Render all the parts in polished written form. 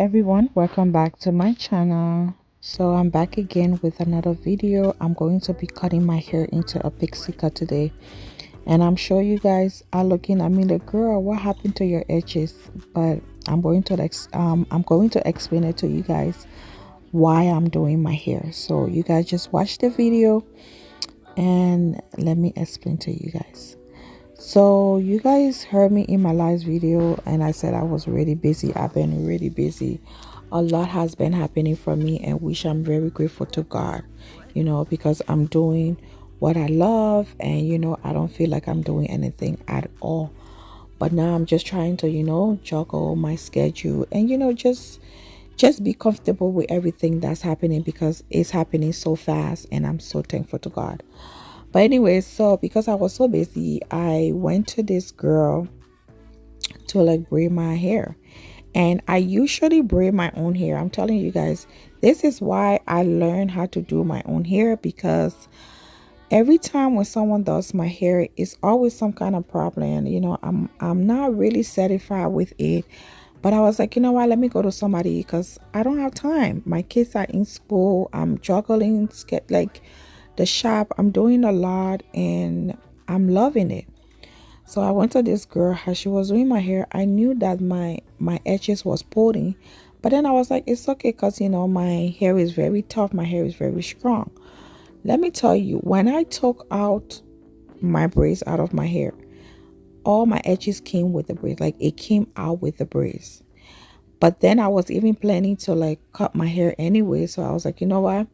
everyone, welcome back to my channel. So I'm back again with another video. I'm going to be cutting my hair into a pixie cut today, and I'm sure you guys are looking at me like, girl, what happened to your edges? But I'm going to explain it to you guys why I'm doing my hair. So you guys just watch the video and let me explain to you guys. So you guys heard me in my last video and I said I was really busy. I've been really busy. A lot has been happening for me, and which I'm very grateful to God, because I'm doing what I love, and I don't feel like I'm doing anything at all. But now I'm just trying to, juggle my schedule and just be comfortable with everything that's happening, because it's happening so fast, and I'm so thankful to God. But anyway, so because I was so busy, I went to this girl to like braid my hair. And I usually braid my own hair. I'm telling you guys, this is why I learned how to do my own hair, because every time when someone does my hair, it's always some kind of problem. I'm not really satisfied with it. But I was like, you know what, let me go to somebody, because I don't have time. My kids are in school. I'm juggling, like the shop. I'm doing a lot and I'm loving it. So I went to this girl as she was doing my hair. I knew that my edges was pulling, but then I was like, it's okay, because my hair is very tough. My hair is very strong. Let me tell you, when I took out my braids out of my hair, all my edges came with the braids. Like, it came out with the braids. But then I was even planning to like cut my hair anyway. So I was like, you know what?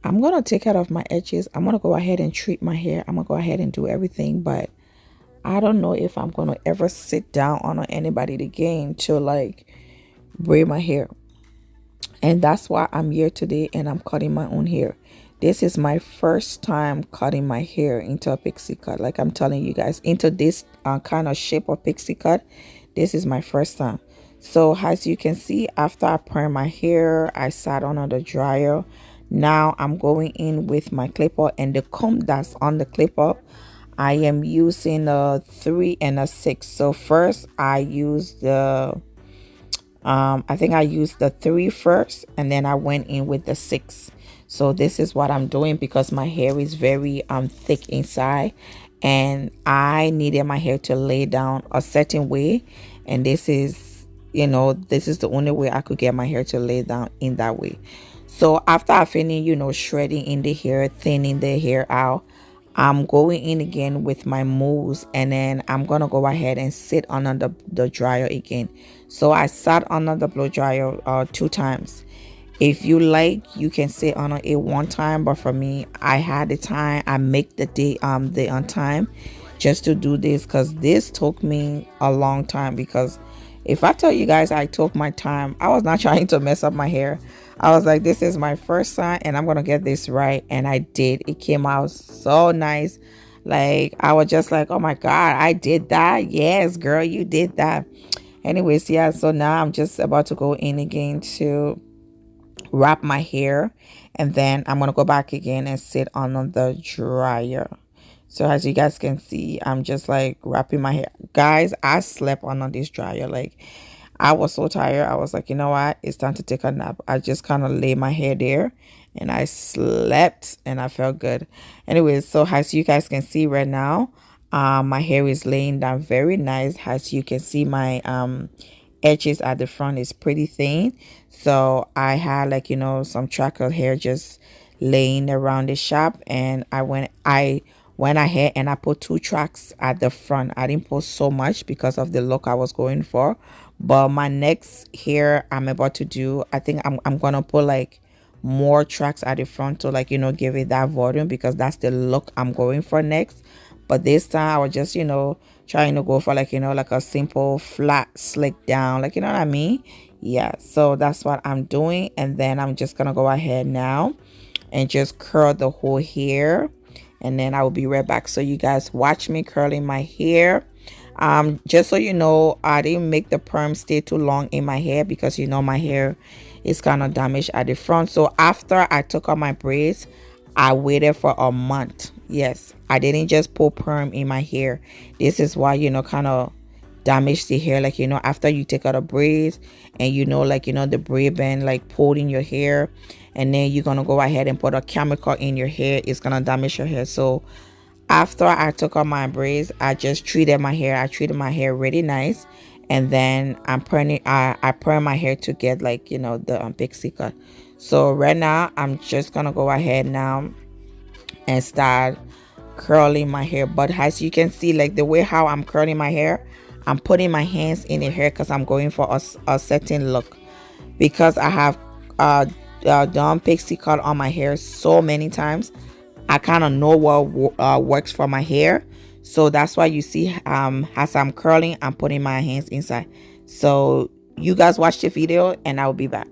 I'm going to take care of my edges. I'm going to go ahead and treat my hair. I'm going to go ahead and do everything. But I don't know if I'm going to ever sit down on anybody again to like braid my hair. And that's why I'm here today and I'm cutting my own hair. This is my first time cutting my hair into a pixie cut. Like I'm telling you guys, into this kind of shape of pixie cut. This is my first time. So as you can see, after I perm my hair, I sat on the dryer. Now I'm going in with my clipper and the comb that's on the clipper. I am using a 3 and a 6. So first I used the I think I used the 3 first, and then I went in with the 6. So this is what I'm doing, because my hair is very thick inside, and I needed my hair to lay down a certain way, and this is the only way I could get my hair to lay down in that way. So after I finish shredding in the hair, thinning the hair out, I'm going in again with my mousse, and then I'm gonna go ahead and sit under the dryer again. So I sat under the blow dryer 2 times. If you like, you can sit on it 1 time, but for me, I had the time. I make the day on time just to do this, because this took me a long time. Because if I tell you guys I took my time, I was not trying to mess up my hair. I was like, this is my first time and I'm gonna get this right, and I did. It came out so nice. Like, I was just like, oh my god, I did that. Yes, girl, you did that. Anyways, yeah, so now I'm just about to go in again to wrap my hair, and then I'm gonna go back again and sit on the dryer. So as you guys can see, I'm just like wrapping my hair. Guys, I slept on this dryer. Like, I was so tired. I was like, you know what? It's time to take a nap. I just kind of lay my hair there and I slept and I felt good. Anyways, so as you guys can see right now, my hair is laying down very nice. As you can see, my edges at the front is pretty thin. So I had like, some tracker hair just laying around the shop, and I went ahead and I put 2 tracks at the front. I didn't put so much because of the look I was going for. But my next hair I'm about to do, I think I'm gonna put like more tracks at the front to like give it that volume, because that's the look I'm going for next. But this time I was just trying to go for like like a simple flat slick down, like, you know what I mean. Yeah, so that's what I'm doing. And then I'm just gonna go ahead now and just curl the whole hair, and then I will be right back. So you guys watch me curling my hair. Just so you know, I didn't make the perm stay too long in my hair, because my hair is kind of damaged at the front. So after I took out my braids, I waited for a month. Yes, I didn't just put perm in my hair. This is why kind of damage the hair, like, after you take out a braids, and like, the braid band like pulled in your hair, and then you're gonna go ahead and put a chemical in your hair, it's gonna damage your hair. So after I took out my braids, I just treated my hair. I treated my hair really nice, and then I'm putting I perm my hair to get, like, the pixie cut. So right now I'm just gonna go ahead now and start curling my hair. But as you can see, like, the way how I'm curling my hair, I'm putting my hands in the hair because I'm going for a certain look, because I have uh, done pixie cut on my hair so many times. I kind of know what works for my hair. So that's why you see, as I'm curling, I'm putting my hands inside. So you guys watch the video and I'll be back.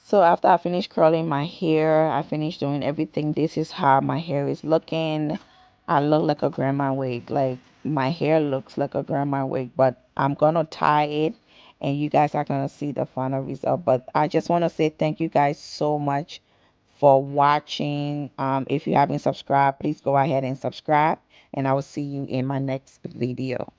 So after I finished curling my hair, I finished doing everything. This is how my hair is looking. I look like a grandma wig. Like, my hair looks like a grandma wig, but I'm gonna tie it, and you guys are gonna see the final result. But I just want to say thank you guys so much for watching. If you haven't subscribed, please go ahead and subscribe, and I will see you in my next video.